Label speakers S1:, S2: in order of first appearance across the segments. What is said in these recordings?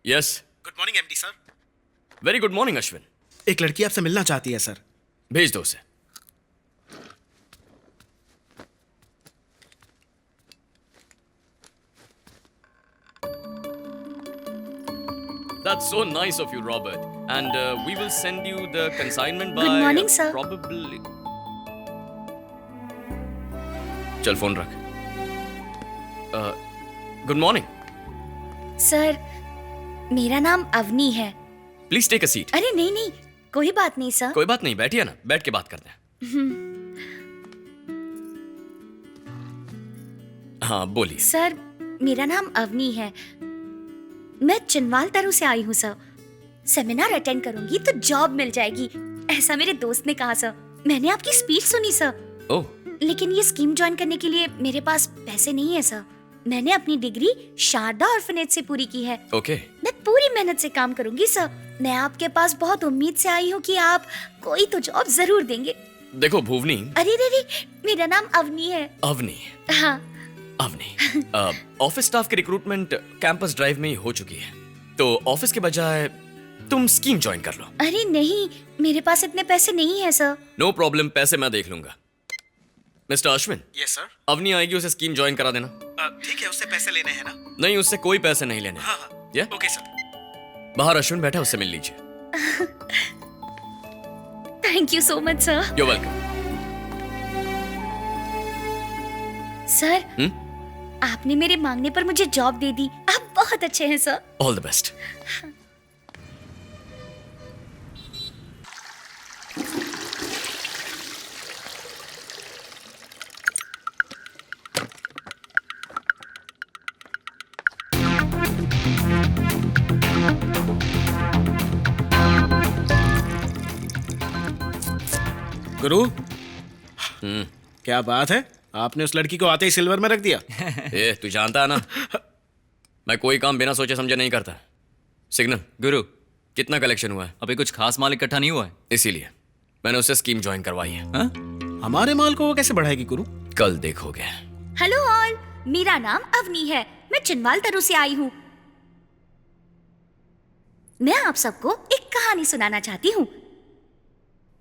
S1: Yes.
S2: Good morning MD sir.
S1: Very good morning Ashwin.
S2: एक लड़की आपसे मिलना चाहती है सर।
S1: भेज दो उसे। That's so nice of you, Robert. And we will send you the consignment by.
S3: Good morning, sir.
S1: Probably. चल फोन रख। Good morning.
S3: सर, मेरा नाम अवनी है।
S1: Please take a seat.
S3: अरे नहीं नहीं, कोई बात नहीं सर।
S1: कोई बात नहीं, बैठिए ना, बैठ के बात करते हैं। हाँ बोलिए।
S3: सर, मेरा नाम अवनी है। मैं चिनवाल तरु से आई हूँ सर। सेमिनार अटेंड करूंगी तो जॉब मिल जाएगी, ऐसा मेरे दोस्त ने कहा सर। मैंने आपकी स्पीच सुनी सर।
S1: ओह।
S3: लेकिन ये स्कीम ज्वाइन करने के लिए मेरे पास पैसे नहीं है सर। मैंने अपनी डिग्री शारदा ऑर्फनेज से पूरी की है।
S1: ओके।
S3: मैं पूरी मेहनत से काम करूंगी सर। मैं आपके पास बहुत उम्मीद से आई हूँ कि आप कोई तो जॉब जरूर देंगे।
S1: देखो भुवनी।
S3: अरे रे रे, मेरा नाम अवनी है।
S1: अवनी।
S3: हाँ।
S1: अवनी, ऑफिस स्टाफ की रिक्रूटमेंट कैंपस ड्राइव में ही हो चुकी है, तो ऑफिस के बजाय तुम स्कीम ज्वाइन कर लो।
S3: अरे नहीं, मेरे पास इतने पैसे नहीं है सर।
S1: नो प्रॉब्लम, पैसे मैं देख लूंगा। Mister Ashwin.
S2: Yes sir.
S1: Avni आएगी, उसे स्कीम ज्वाइन करा देना।
S2: ठीक है, उससे पैसे लेने हैं ना?
S1: नहीं, उससे कोई पैसे नहीं लेने।
S2: हाँ हाँ।
S1: Yeah?
S2: Okay sir.
S1: बाहर अश्विन बैठा, उससे मिल लीजिए।
S3: Thank you so much sir.
S1: You're welcome।
S3: Sir, आपने मेरे मांगने पर मुझे जॉब दे दी। आप बहुत अच्छे हैं सर।
S1: All the best.
S2: गुरु, क्या बात है, आपने उस लड़की को आते ही सिल्वर में रख दिया।
S1: ए, तू जानता है ना, मैं कोई काम बिना सोचे समझे नहीं करता। सिग्नल
S4: गुरु,
S1: कितना कलेक्शन हुआ है?
S4: अभी कुछ खास माल इकट्ठा नहीं हुआ है,
S1: इसीलिए मैंने उससे स्कीम ज्वाइन करवाई है।
S4: हा?
S2: हमारे माल को वो कैसे बढ़ाएगी गुरु?
S1: कल देखोगे।
S3: हेलो ऑल, मेरा नाम अवनी है। मैं चिनवाल तरु से आई हूँ। मैं आप सबको एक कहानी सुनाना चाहती हूँ।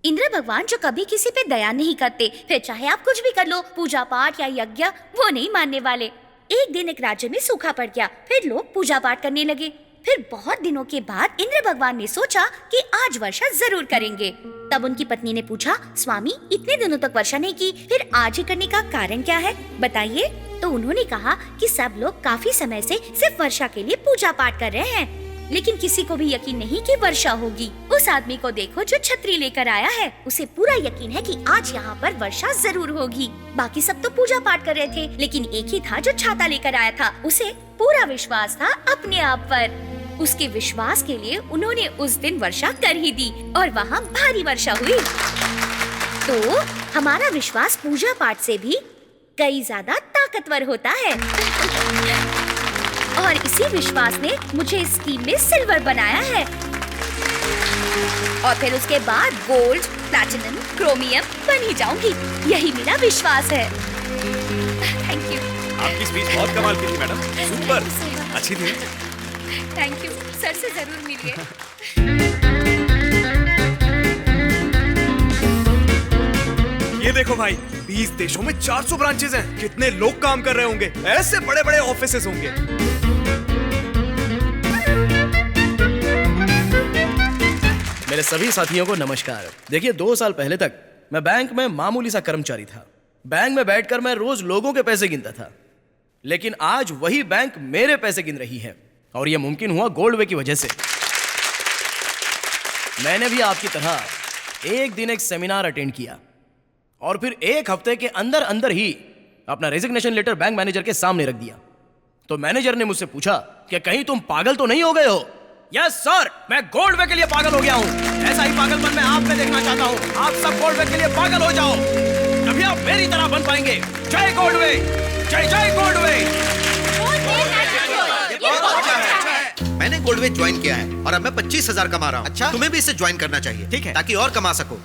S3: इंद्र भगवान जो कभी किसी पे दया नहीं करते, फिर चाहे आप कुछ भी कर लो, पूजा पाठ या यज्ञ, वो नहीं मानने वाले। एक दिन एक राज्य में सूखा पड़ गया, फिर लोग पूजा पाठ करने लगे। फिर बहुत दिनों के बाद इंद्र भगवान ने सोचा कि आज वर्षा जरूर करेंगे। तब उनकी पत्नी ने पूछा, स्वामी इतने दिनों तक वर्षा नहीं की, फिर आज ही करने का कारण क्या है, बताइए। तो उन्होंने कहा कि सब लोग काफी समय से सिर्फ वर्षा के लिए पूजा पाठ कर रहे हैं, लेकिन किसी को भी यकीन नहीं कि वर्षा होगी। उस आदमी को देखो जो छतरी लेकर आया है, उसे पूरा यकीन है कि आज यहाँ पर वर्षा जरूर होगी। बाकी सब तो पूजा पाठ कर रहे थे, लेकिन एक ही था जो छाता लेकर आया था। उसे पूरा विश्वास था अपने आप पर। उसके विश्वास के लिए उन्होंने उस दिन वर्षा कर ही दी और वहाँ भारी वर्षा हुई। तो हमारा विश्वास पूजा पाठ से भी कई ज्यादा ताकतवर होता है। और इसी विश्वास ने मुझे इस स्कीम में सिल्वर बनाया है, और फिर उसके बाद गोल्ड, प्लैटिनम, क्रोमियम बन ही जाऊंगी। यही मेरा विश्वास है। Thank you.
S2: आपकी स्पीच बहुत कमाल की थी मैडम, सुपर, अच्छी थी।
S3: थैंक यू सर, से जरूर मिलिए।
S5: ये देखो भाई, 20 देशों में 400 ब्रांचेस हैं। कितने लोग काम कर रहे होंगे, ऐसे बड़े बड़े ऑफिसेस होंगे।
S6: मेरे सभी साथियों को नमस्कार। देखिए, 2 साल पहले तक मैं बैंक में मामूली सा कर्मचारी था। बैंक में बैठकर मैं रोज लोगों के पैसे गिनता था, लेकिन आज वही बैंक मेरे पैसे गिन रही है, और यह मुमकिन हुआ गोल्डवे की वजह से। मैंने भी आपकी तरह एक दिन एक सेमिनार अटेंड किया, और फिर 1 हफ्ते के अंदर अंदर ही अपना रेजिग्नेशन लेटर बैंक मैनेजर के सामने रख दिया। तो मैनेजर ने मुझसे पूछा कि कहीं तुम पागल तो नहीं हो गए हो? यस सर, मैं गोल्डवे के लिए पागल हो गया हूँ। ऐसा ही पागलपन मैं आप में देखना चाहता हूँ। आप सब गोल्डवे के लिए पागल हो जाओ, तभी आप मेरी तरह बन पाएंगे। जय गोल्डवे, जय जय गोल्डवे।
S7: मैंने गोल्डवे ज्वाइन किया है और अब मैं 25,000 कमा रहा हूँ। अच्छा, तुम्हें भी इसे ज्वाइन करना चाहिए, ठीक है, ताकि और कमा सको।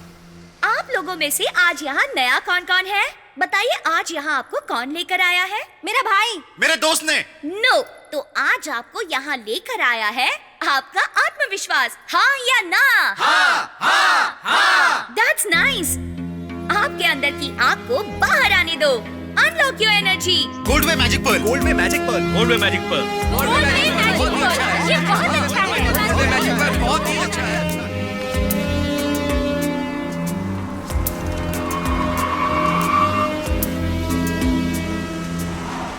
S3: आप लोगों में से आज यहाँ नया कौन कौन है? बताइए, आज यहाँ आपको कौन लेकर आया है? मेरा भाई,
S7: मेरे दोस्त ने।
S3: नो, तो आज आपको यहाँ लेकर आया है आपका आत्मविश्वास, हाँ या ना? हाँ। That's nice. आपके अंदर की आग को बाहर आने दो। Unlock your energy.
S7: गोल्ड में मैजिक पर्ल।
S5: गोल्ड में मैजिक पर्ल।
S1: गोल्ड में मैजिक पर्ल।
S3: Gold में magic pearl. ये बहुत अच्छा है।
S7: बहुत ही अच्छा है।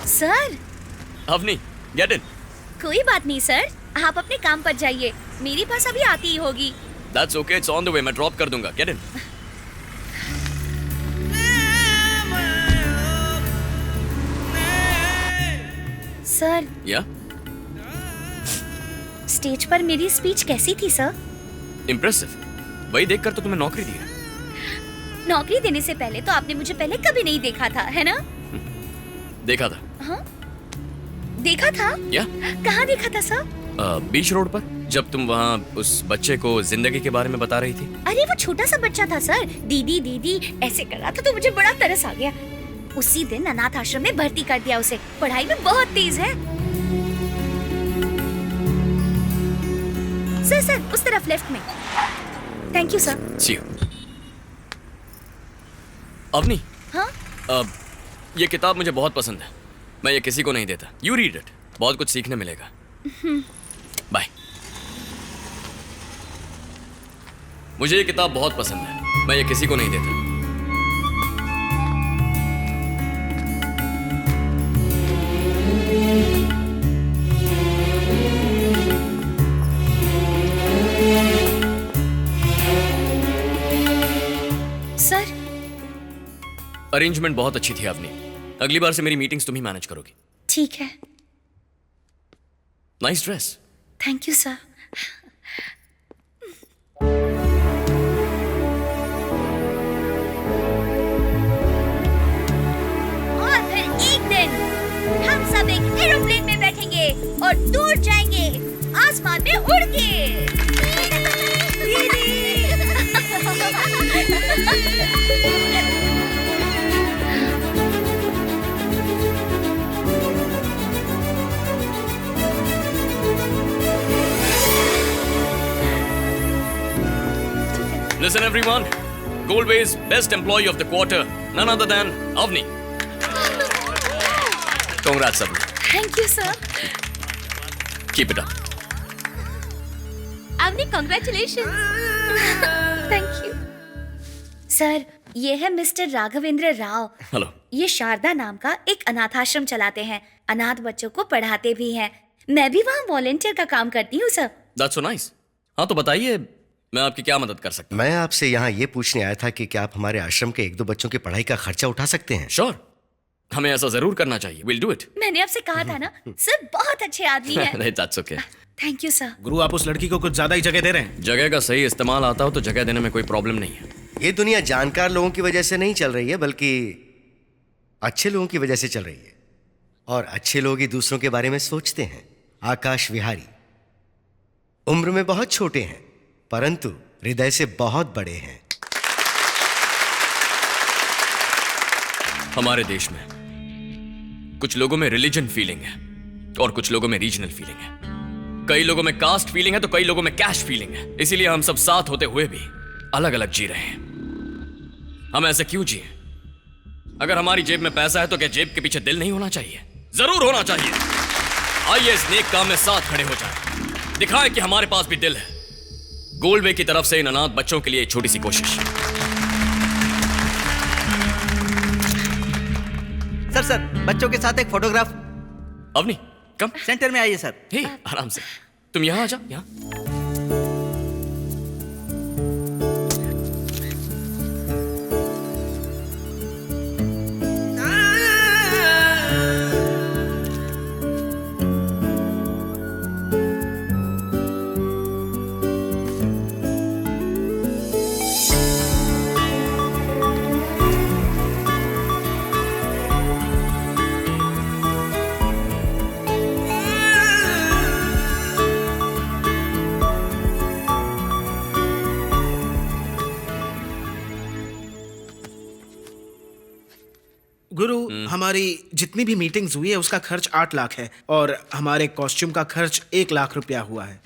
S3: Sir,
S1: Avni, get in.
S3: कोई बात नहीं सर, आप अपने काम पर जाइए, मेरी बस अभी आती ही होगी।
S1: That's okay, it's on the way, मैं ड्रॉप कर दूंगा। Get in.
S3: सर,
S1: या
S3: स्टेज पर मेरी स्पीच कैसी थी सर?
S1: इम्प्रेसिव। वही देखकर तो तुम्हें नौकरी दी है।
S3: नौकरी देने से पहले तो आपने मुझे पहले कभी नहीं देखा था, है ना?
S1: देखा था।
S3: हाँ? देखा था?
S1: या
S3: कहाँ देखा था सर?
S1: बीच रोड पर, जब तुम वहाँ उस बच्चे को जिंदगी के बारे में बता रही थी।
S3: अरे वो छोटा सा बच्चा था सर, दीदी दीदी ऐसे कर रहा था तो मुझे बड़ा तरस आ गया। उसी दिन अनाथ आश्रम में भर्ती कर दिया उसे, पढ़ाई में बहुत तेज है। सर उस तरफ लेफ्ट में। Thank you sir.
S1: See you. Avni,
S3: हाँ?
S1: ये किताब मुझे बहुत पसंद है, मैं ये किसी को नहीं देता। यू रीड इट, बहुत कुछ सीखने मिलेगा। बाय। मुझे ये किताब बहुत पसंद है, मैं ये किसी को नहीं देता।
S3: सर,
S1: अरेंजमेंट बहुत अच्छी थी अवनी, अगली बार से मेरी मीटिंग्स तुम ही मैनेज करोगी।
S3: ठीक है।
S1: Nice dress.
S3: Thank you sir. और फिर एक दिन हम सब एक एरोप्लेन में बैठेंगे और दूर जाएंगे आसमान में उड़ के।
S1: Listen everyone, Goldway's best employee of the quarter, none other than Avni. Congrats Avni.
S3: Thank you sir.
S1: Keep it up.
S3: Avni, congratulations. Thank you sir. ये है मिस्टर राघवेंद्र राव।
S1: हेलो।
S3: ये शारदा नाम का एक अनाथाश्रम चलाते हैं, अनाथ बच्चों को पढ़ाते भी हैं। मैं भी वहाँ वॉलेंटियर का काम करती हूँ सर।
S1: That's so nice. हाँ तो बताइए, मैं आपकी क्या मदद कर सकता
S8: मैं आपसे यहाँ ये पूछने आया था कि क्या आप हमारे आश्रम के एक दो बच्चों की पढ़ाई का खर्चा उठा सकते हैं?
S1: हूँ? Sure. हमें ऐसा जरूर करना चाहिए। We'll do it.
S3: मैंने आपसे कहा था ना, सर बहुत अच्छे आदमी हैं।
S1: नहीं, that's okay.
S3: Thank you sir.
S2: गुरु, आप उस लड़की को कुछ ज्यादा ही जगह दे रहे हैं।
S1: जगह का सही इस्तेमाल आता हो तो जगह देने में कोई प्रॉब्लम नहीं है।
S8: ये दुनिया जानकार लोगों की वजह से नहीं चल रही है, बल्कि अच्छे लोगों की वजह से चल रही है। और अच्छे लोग ही दूसरों के बारे में सोचते हैं। आकाश विहारी उम्र में बहुत छोटे हैं, परंतु हृदय से बहुत बड़े हैं।
S1: हमारे देश में कुछ लोगों में रिलीजन फीलिंग है और कुछ लोगों में रीजनल फीलिंग है। कई लोगों में कास्ट फीलिंग है तो कई लोगों में कैश फीलिंग है। इसीलिए हम सब साथ होते हुए भी अलग अलग जी रहे हैं। हम ऐसे क्यों जिए? अगर हमारी जेब में पैसा है तो क्या जेब के पीछे दिल नहीं होना चाहिए? जरूर होना चाहिए। आइए इस नेक काम में साथ खड़े हो जाएं, दिखाएं कि हमारे पास भी दिल है। गोल्डवे की तरफ से इन अनाथ बच्चों के लिए एक छोटी सी कोशिश।
S9: सर बच्चों के साथ एक फोटोग्राफ।
S1: अवनी, कम
S9: सेंटर में आइए सर।
S1: हे, आराम से। तुम यहां आ जाओ, यहां।
S2: गुरु, हमारी जितनी भी मीटिंग्स हुई है उसका खर्च 8 लाख है और हमारे कॉस्ट्यूम का खर्च 1 लाख रुपया हुआ है।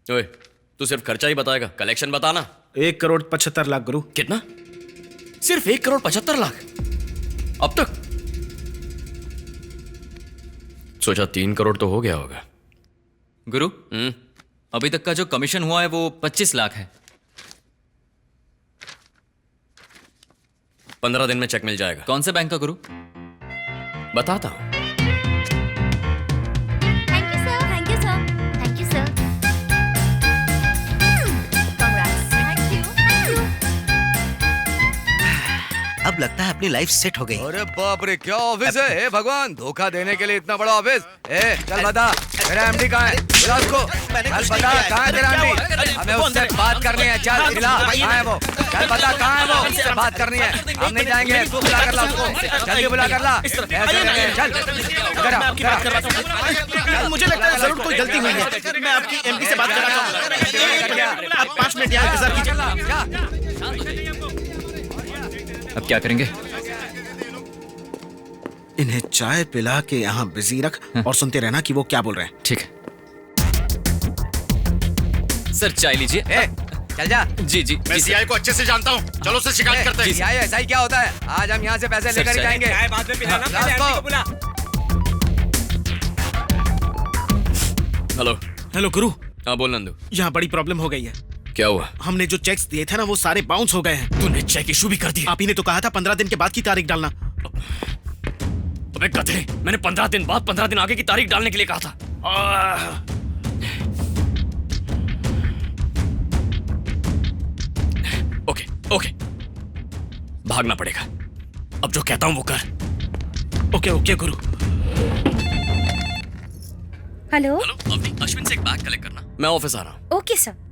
S1: ओए, तू सिर्फ खर्चा ही बताएगा, कलेक्शन बताना।
S2: 1,75,00,000 गुरु।
S1: कितना? सिर्फ 1,75,00,000 अब तक? सोचा 3 करोड़ तो हो गया होगा।
S4: गुरु अभी तक का जो कमीशन हुआ है वो 25 लाख है।
S1: 15 दिन में चेक मिल जाएगा।
S4: कौन से बैंक का गुरु?
S1: बताता हूं।
S3: Thank you sir, thank you sir, thank you sir. Congrats, thank you, thank you.
S7: अब लगता है अपनी लाइफ सेट हो गई।
S10: अरे बाप रे, क्या ऑफिस है? हे भगवान, धोखा देने के लिए इतना बड़ा ऑफिस। चल बता, मेरा एमडी कहाँ है? बुला उसको। चल बता, कहाँ है तेरा एमडी? हमें उससे बात करनी है। चल मिला, कहाँ है वो? चल बता, कहाँ है वो? उससे बात करनी है। हम नहीं जाएंगे, तू बुला कर ला उसको। जल्दी बुला कर ला। चल
S2: मुझे लगता है जरूर कोई गलती हुई है। मैं आपकी एमडी से बात कर रहा हूँ। आप 5 मिनट यहाँ इंतजार कीजिए।
S4: अब क्या करेंगे?
S2: इन्हें चाय पिला के यहाँ बिजी रख और सुनते रहना कि वो क्या बोल रहे हैं।
S4: ठीक है सर, चाय लीजिए।
S10: चल जा।
S4: जी जी,
S8: मैं सीआई को अच्छे से जानता हूँ, चलो उससे शिकायत करते हैं।
S10: सीआई ऐसा ही क्या होता है? आज हम यहाँ से पैसे लेकर ही जाएंगे।
S5: बाद में पिलाना।
S1: हेलो।
S2: हेलो गुरु,
S1: हाँ बोल नंदू।
S2: यहाँ बड़ी प्रॉब्लम हो गई है।
S1: क्या हुआ?
S2: हमने जो चेक्स दिए थे ना वो सारे बाउंस हो गए हैं।
S1: तूने चेक इशू भी कर दिया?
S2: आप ही ने तो कहा था 15 दिन के बाद की तारीख डालना।
S1: अबे गधे, मैंने 15 दिन बाद 15 दिन आगे की तारीख डालने के लिए कहा था। ओके ओके, भागना पड़ेगा। अब जो कहता हूं वो कर।
S2: ओके ओके गुरु।
S3: हेलो,
S1: हेलो अवनी, अश्विन से एक बैग कलेक्ट करना। मैं ऑफिस आ रहा हूँ।
S3: Okay sir.